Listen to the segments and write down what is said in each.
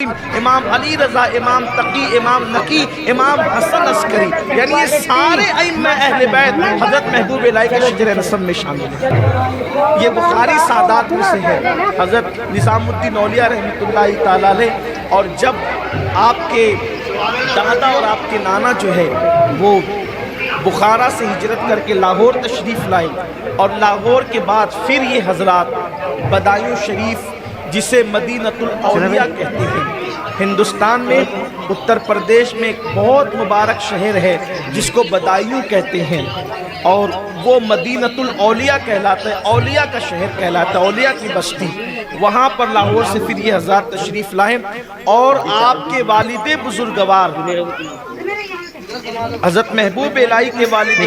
کاظم، امام علی رضا، امام تقی، امام نقی، امام حسن عسکری، یعنی یہ سارے ائمہ اہل بیت حضرت محبوب الہی کے شجر نسب میں شامل ہیں۔ یہ بخاری سادات میں سے ہے، حضرت نظام الدین اولیاء رحمۃ اللہ تعالیٰ علیہ۔ اور جب آپ کے دادا اور آپ کے نانا جو ہے وہ بخارا سے ہجرت کر کے لاہور تشریف لائے، اور لاہور کے بعد پھر یہ حضرات بدایوں شریف جسے مدینۃ الاولیاء کہتے ہیں، ہندوستان میں اتر پردیش میں ایک بہت مبارک شہر ہے جس کو بدایوں کہتے ہیں، اور وہ مدینۃ الاولیاء کہلاتا ہے، اولیاء کا شہر کہلاتا ہے، اولیاء کی بستی۔ وہاں پر لاہور سے پھر یہ حضرات تشریف لائے، اور آپ کے والد بزرگوار حضرت محبوب الہی کے والد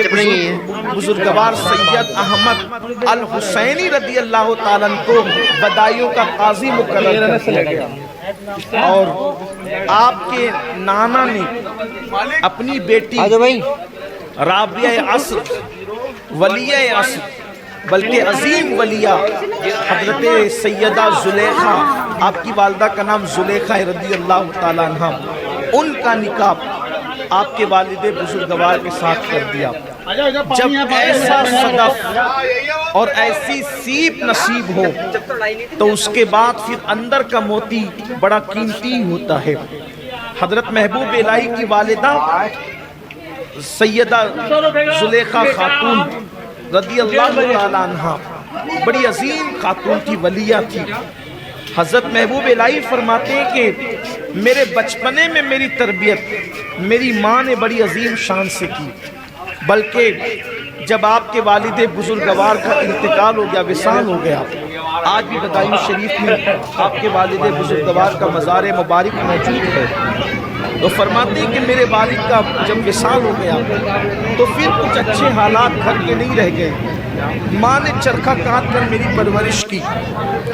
بزرگوار سید احمد الحسینی رضی اللہ تعالیٰ عنہ کو بدایوں کا قاضی مقرر کیا گیا، اور آپ کے نانا نے اپنی بیٹی رابعہ عصر، ولیہ عصر، بلکہ عظیم ولیہ حضرت سیدہ زلیخا، آپ کی والدہ کا نام زلیخا رضی اللہ تعالیٰ عنہ، ان کا نکاح آپ کے والد بزرگوار کے ساتھ کر دیا۔ جب ایسا صدف اور ایسی سیپ نصیب ہو تو اس کے بعد پھر اندر کا موتی بڑا قیمتی ہوتا ہے۔ حضرت محبوب الہی کی والدہ سیدہ زلیخا خاتون رضی اللہ تعالیٰ عنہ بڑی عظیم خاتون تھی، ولیہ تھی۔ حضرت محبوب الہی فرماتے ہیں کہ میرے بچپنے میں میری تربیت میری ماں نے بڑی عظیم شان سے کی، بلکہ جب آپ کے والد بزرگوار کا انتقال ہو گیا، وصال ہو گیا، آج بھی بدایوں شریف میں آپ کے والد بزرگوار کا مزار مبارک موجود ہے، تو فرماتے ہیں کہ میرے والد کا جب وصال ہو گیا تو پھر کچھ اچھے حالات گھر کے نہیں رہ گئے۔ ماں نے چرخہ کاٹ کر میری پرورش کی،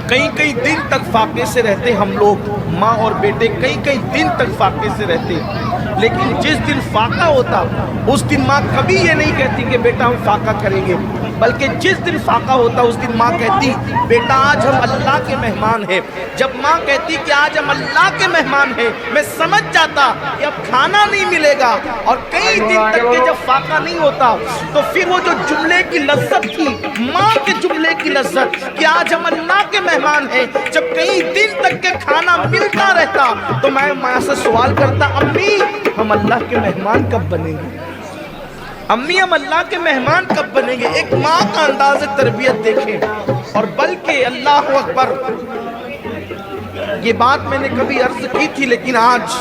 کئی دن تک فاقے سے رہتے ہم لوگ، ماں اور بیٹے کئی دن تک فاقے سے رہتے، لیکن جس دن فاقہ ہوتا اس دن ماں کبھی یہ نہیں کہتی کہ بیٹا ہم فاقہ کریں گے، بلکہ جس دن فاقہ ہوتا اس دن ماں کہتی بیٹا آج ہم اللہ کے مہمان ہیں۔ جب ماں کہتی کہ آج ہم اللہ کے مہمان ہیں، میں سمجھ جاتا کہ اب کھانا نہیں ملے گا، اور کئی دن تک کے جب فاقہ نہیں ہوتا تو پھر وہ جو جملے کی لذت تھی، ماں کے جملے کی لذت کہ آج ہم اللہ کے مہمان ہیں، جب کئی دن تک کے کھانا ملتا رہتا تو میں ماں سے سوال کرتا امی ہم اللہ کے مہمان کب بنیں گے، امی ہم اللہ کے مہمان کب بنیں گے۔ ایک ماں کا انداز تربیت دیکھیں، اور بلکہ اللہ اکبر، یہ بات میں نے کبھی عرض کی تھی لیکن آج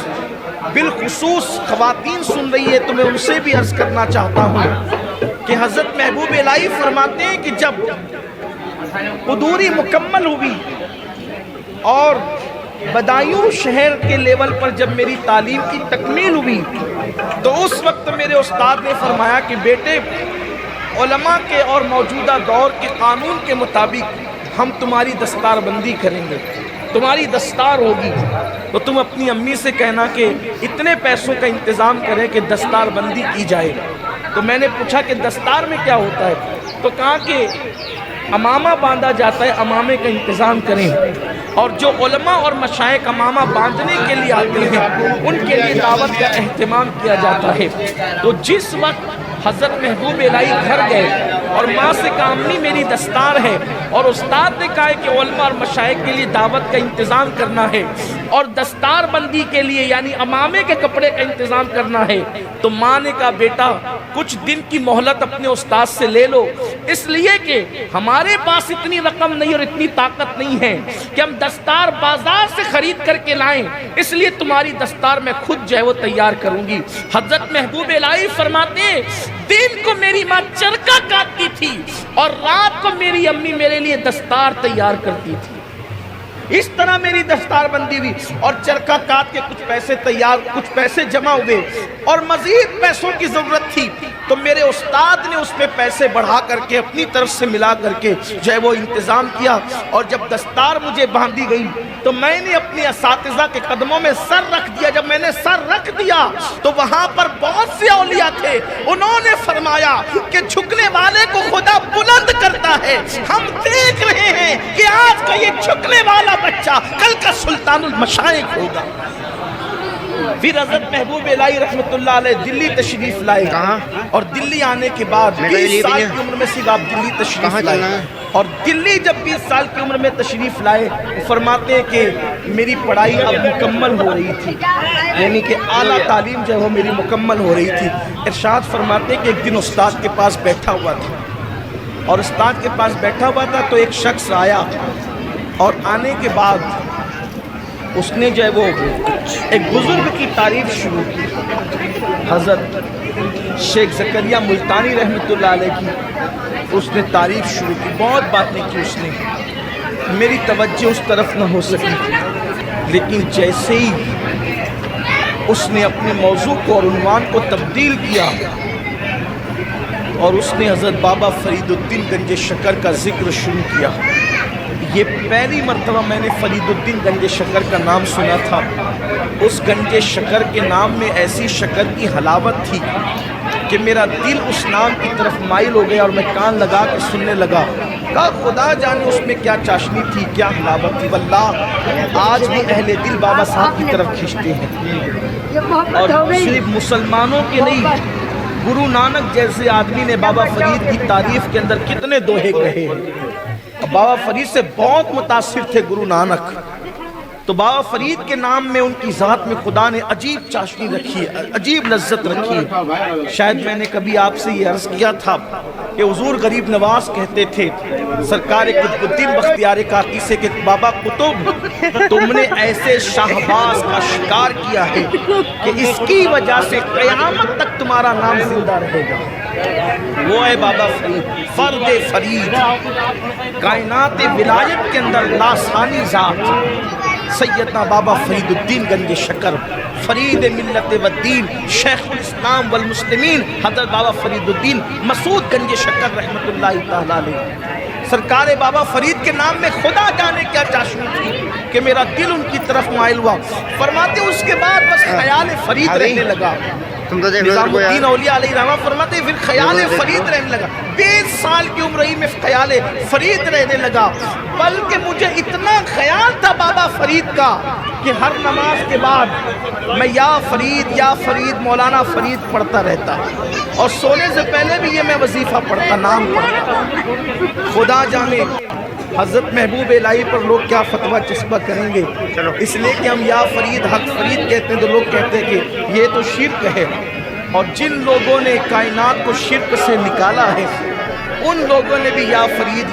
بالخصوص خواتین سن رہی ہے تو میں ان سے بھی عرض کرنا چاہتا ہوں کہ حضرت محبوب الہی فرماتے ہیں کہ جب قدوری مکمل ہوئی اور بدایوں شہر کے لیول پر جب میری تعلیم کی تکمیل ہوئی تو اس وقت میرے استاد نے فرمایا کہ بیٹے علماء کے اور موجودہ دور کے قانون کے مطابق ہم تمہاری دستار بندی کریں گے، تمہاری دستار ہوگی، تو تم اپنی امی سے کہنا کہ اتنے پیسوں کا انتظام کریں کہ دستار بندی کی جائے۔ تو میں نے پوچھا کہ دستار میں کیا ہوتا ہے، تو کہا کہ امامہ باندھا جاتا ہے، امامے کا انتظام کریں، اور جو علماء اور مشائخ امامہ باندھنے کے لیے آتے ہیں ان کے لیے دعوت کا اہتمام کیا جاتا ہے۔ تو جس وقت حضرت محبوب الہی گھر گئے اور ماں سے کہا امی میری دستار ہے، اور استاد نے کہا کہ علماء اور مشائخ کے لیے دعوت کا انتظام کرنا ہے اور دستار بندی کے لیے یعنی امامے کے کپڑے کا انتظام کرنا ہے، تو ماں نے کہا بیٹا کچھ دن کی مہلت اپنے استاد سے لے لو، اس لیے کہ ہمارے پاس اتنی رقم نہیں اور اتنی طاقت نہیں ہے کہ ہم دستار بازار سے خرید کر کے لائیں، اس لیے تمہاری دستار میں خود جو ہے وہ تیار کروں گی۔ حضرت محبوب الہی فرماتے ہیں دن کو میری ماں چرخہ کاٹتی تھی اور رات کو میری امی میرے لیے دستار تیار کرتی تھی۔ اس طرح میری دستار بندی ہوئی اور چرخہ کاٹ کے کچھ پیسے تیار، کچھ پیسے جمع ہوئے اور مزید پیسوں کی ضرورت تھی، تو میرے استاد نے اس پہ پیسے بڑھا کر کے اپنی طرف سے ملا کر کے جو ہے وہ انتظام کیا، اور جب دستار مجھے باندھی گئی تو میں نے اپنے اساتذہ کے قدموں میں سر رکھ دیا۔ جب میں نے سر رکھ دیا تو وہاں پر بہت سے اولیاء تھے، انہوں نے فرمایا کہ جھکنے والے کو خدا بلند کرتا ہے، ہم دیکھ رہے ہیں کہ آج کا یہ جھکنے والا بچہ کل کا سلطان المشائخ ہوگا۔ پھر حضرت محبوب الہی رحمت اللہ علیہ دلی تشریف لائے، اور دلی آنے کے بعد 20 سال کی عمر میں صرف آپ دلی تشریف لائے، اور دلی جب 20 سال کی عمر میں تشریف لائے فرماتے ہیں کہ میری پڑھائی اب مکمل ہو رہی تھی، یعنی کہ اعلیٰ تعلیم جو ہے وہ میری مکمل ہو رہی تھی۔ ارشاد فرماتے ہیں کہ ایک دن استاد کے پاس بیٹھا ہوا تھا، اور استاد کے پاس بیٹھا ہوا تھا تو ایک شخص آیا، اور آنے کے بعد اس نے جو ہے وہ ایک بزرگ کی تعریف شروع کی، حضرت شیخ زکریا ملتانی رحمت اللہ علیہ کی اس نے تعریف شروع کی، بہت باتیں کی اس نے، میری توجہ اس طرف نہ ہو سکی، لیکن جیسے ہی اس نے اپنے موضوع کو اور عنوان کو تبدیل کیا اور اس نے حضرت بابا فرید الدین گنج شکر کا ذکر شروع کیا۔ یہ پہلی مرتبہ میں نے فرید الدین گنج شکر کا نام سنا تھا۔ اس گنج شکر کے نام میں ایسی شکر کی حلاوت تھی کہ میرا دل اس نام کی طرف مائل ہو گیا، اور میں کان لگا کے سننے لگا۔ کہا خدا جانے اس میں کیا چاشنی تھی، کیا حلاوت تھی، واللہ آج بھی اہل دل بابا صاحب کی طرف کھینچتے ہیں۔ اور صرف مسلمانوں کے نہیں، گرو نانک جیسے آدمی نے بابا فرید کی تعریف کے اندر کتنے دوہے کہے ہیں۔ بابا فرید سے بہت متاثر تھے گرو نانک، تو بابا فرید کے نام میں ان کی ذات میں خدا نے عجیب چاشنی رکھی ہے، عجیب لذت رکھی ہے۔ شاید میں نے کبھی آپ سے یہ عرض کیا تھا کہ حضور غریب نواز کہتے تھے سرکار قطب الدین بختیار کاکی سے کہ بابا قطب تم نے ایسے شاہباز کا شکار کیا ہے کہ اس کی وجہ سے قیامت تک تمہارا نام زندہ رہے گا۔ وہ ہے بابا فرید، فرد فرید، کائنات ولایت کے اندر لاسانی ذات، سیدنا بابا فرید الدین گنج شکر، فرید ملت والدین، شیخ الاسلام والمسلمین، حضرت بابا فرید الدین مسعود گنج شکر رحمت اللہ تعالیٰ علیہ۔ سرکار بابا فرید کے نام میں خدا جانے کیا چاشنی تھی کہ میرا دل ان کی طرف مائل ہوا۔ فرماتے اس کے بعد بس خیال فرید رہنے لگا۔ نظام الدین اولیاء علیہ رحمہ فرماتے ہیں پھر خیال فرید رہنے لگا، 20 سال کی عمر ہی میں خیال فرید رہنے لگا، بلکہ مجھے اتنا خیال تھا بابا فرید کا کہ ہر نماز کے بعد میں یا فرید مولانا فرید پڑھتا رہتا، اور سونے سے پہلے بھی یہ میں وظیفہ پڑھتا، نام پڑھتا۔ خدا جانے حضرت محبوب الہی پر لوگ کیا فتویٰ چسپاں کریں گے، اس لیے کہ ہم یا فرید حق فرید کہتے ہیں تو لوگ کہتے ہیں کہ یہ تو شرک ہے، اور جن لوگوں نے کائنات کو شرک سے نکالا ہے ان لوگوں نے بھی یا فرید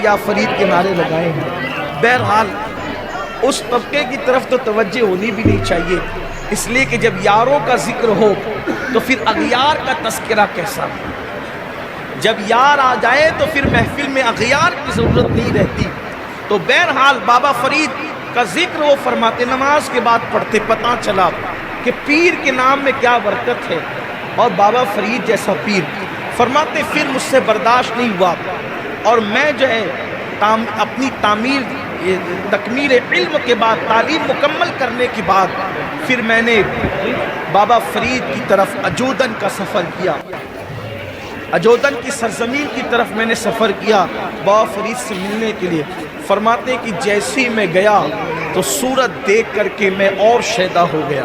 کے نعرے لگائے ہیں۔ بہرحال اس طبقے کی طرف تو توجہ ہونی بھی نہیں چاہیے، اس لیے کہ جب یاروں کا ذکر ہو تو پھر اغیار کا تذکرہ کیسا، جب یار آ جائے تو پھر محفل میں اغیار کی ضرورت نہیں رہتی۔ تو بہرحال بابا فرید کا ذکر وہ فرماتے نماز کے بعد پڑھتے، پتہ چلا کہ پیر کے نام میں کیا برکت ہے، اور بابا فرید جیسا پیر، فرماتے پھر مجھ سے برداشت نہیں ہوا، اور میں جو ہے اپنی تکمیل علم کے بعد، تعلیم مکمل کرنے کے بعد پھر میں نے بابا فرید کی طرف اجودن کا سفر کیا، اجودن کی سرزمین کی طرف میں نے سفر کیا بابا فرید سے ملنے کے لیے۔ فرماتے ہیں کہ جیسی میں گیا تو صورت دیکھ کر کے میں اور شیدا ہو گیا،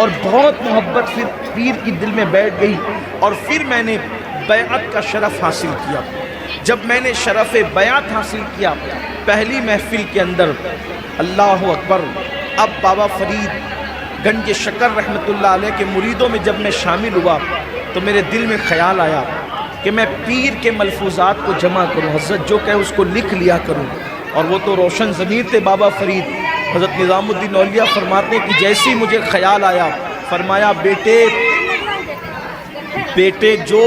اور بہت محبت پھر پیر کی دل میں بیٹھ گئی، اور پھر میں نے بیعت کا شرف حاصل کیا۔ جب میں نے شرف بیعت حاصل کیا پہلی محفل کے اندر، اللہ اکبر، اب بابا فرید گنج شکر رحمت اللہ علیہ کے مریدوں میں جب میں شامل ہوا تو میرے دل میں خیال آیا کہ میں پیر کے ملفوظات کو جمع کروں، حضرت جو کہے اس کو لکھ لیا کروں، اور وہ تو روشن ضمیر تھے بابا فرید۔ حضرت نظام الدین اولیاء فرماتے ہیں کہ جیسی مجھے خیال آیا، فرمایا بیٹے جو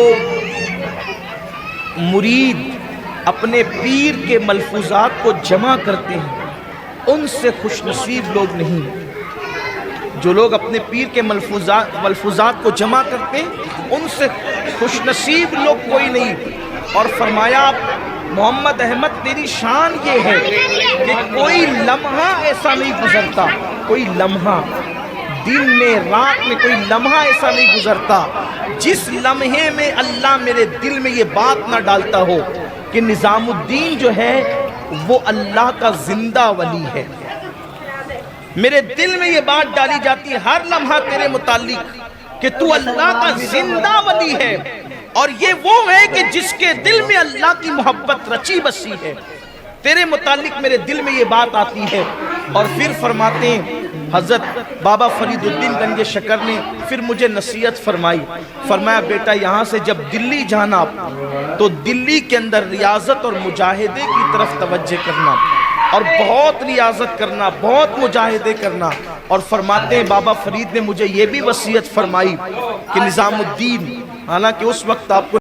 مرید اپنے پیر کے ملفوظات کو جمع کرتے ہیں ان سے خوش نصیب لوگ نہیں۔ جو لوگ اپنے پیر کے ملفوظات کو جمع کرتے ان سے خوش نصیب لوگ کوئی نہیں. اور فرمایا محمد احمد تیری شان یہ ہے کہ کوئی لمحہ ایسا نہیں گزرتا، کوئی لمحہ دن میں رات میں کوئی لمحہ ایسا نہیں گزرتا جس لمحے میں اللہ میرے دل میں یہ بات نہ ڈالتا ہو کہ نظام الدین جو ہے وہ اللہ کا زندہ ولی ہے. میرے دل میں یہ بات ڈالی جاتی ہے ہر لمحہ تیرے متعلق کہ تو اللہ کا زندہ ولی ہے، اور یہ وہ ہے کہ جس کے دل میں اللہ کی محبت رچی بسی ہے. تیرے متعلق میرے دل میں یہ بات آتی ہے. اور پھر فرماتے ہیں حضرت بابا فرید الدین گنج شکر نے پھر مجھے نصیحت فرمائی. فرمایا بیٹا یہاں سے جب دلی جانا تو دلی کے اندر ریاضت اور مجاہدے کی طرف توجہ کرنا، اور بہت ریاضت کرنا، بہت مجاہدے کرنا. اور فرماتے ہیں بابا فرید نے مجھے یہ بھی وصیت فرمائی کہ نظام الدین، حالانکہ اس وقت آپ کو